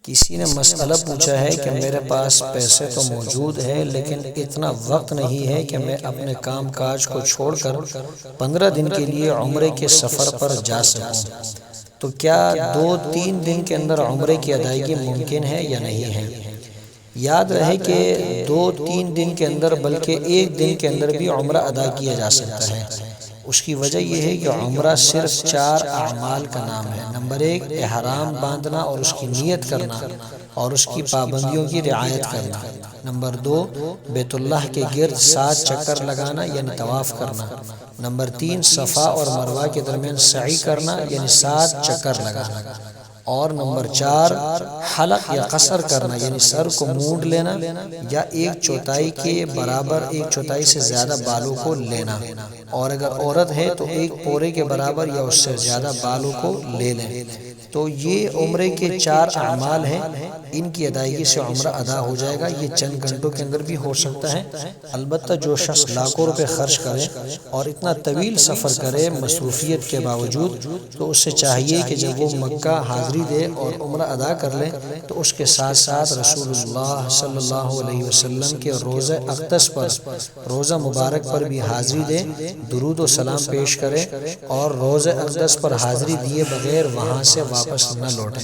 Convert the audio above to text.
کسی نے مسئلہ پوچھا ہے کہ میرے پاس پیسے تو موجود ہیں لیکن اتنا وقت نہیں ہے کہ میں اپنے کام کاج کو چھوڑ کر 15 دن کے لیے عمرے کے سفر پر جا سکوں، تو کیا 2-3 دن کے اندر عمرے کی ادائیگی ممکن ہے یا نہیں ہے؟ یاد رہے کہ 2-3 دن کے اندر بلکہ 1 دن کے اندر بھی عمرہ ادا کیا جا سکتا ہے۔ اس کی وجہ یہ ہے کہ عمرہ صرف 4 اعمال کا نام ہے۔ نمبر 1 احرام باندھنا اور اس کی نیت کرنا اور اس کی پابندیوں کی رعایت کرنا۔ نمبر 2 بیت اللہ کے گرد 7 چکر لگانا یعنی طواف کرنا۔ نمبر 3 صفا اور مروہ کے درمیان سعی کرنا یعنی 7 چکر لگانا۔ اور نمبر 4 حلق یا قصر کرنا یعنی سر کو مونڈ لینا یا 1/4 کے برابر 1/4 سے زیادہ بالوں کو لینا، اور اگر عورت ہے تو 1 پورے کے برابر یا اس سے زیادہ بالوں کو لے لیں۔ تو یہ عمرے کے 4 اعمال ہیں، ان کی ادائیگی سے عمرہ ادا ہو جائے گا۔ یہ چند گھنٹوں کے اندر بھی ہو سکتا ہے، البتہ جو شخص لاکھوں روپے خرچ کرے اور اتنا طویل سفر کرے مصروفیت کے باوجود، تو اس سے چاہیے کہ جب وہ مکہ حاضری دے اور عمرہ ادا کر لے تو اس کے ساتھ ساتھ رسول اللہ صلی اللہ علیہ وسلم کے روضہ اقدس پر، روضہ مبارک پر بھی حاضری دے، درود و سلام پیش کرے اور روضہ اقدس پر حاضری دیے بغیر وہاں سے واپس نہ لوٹیں۔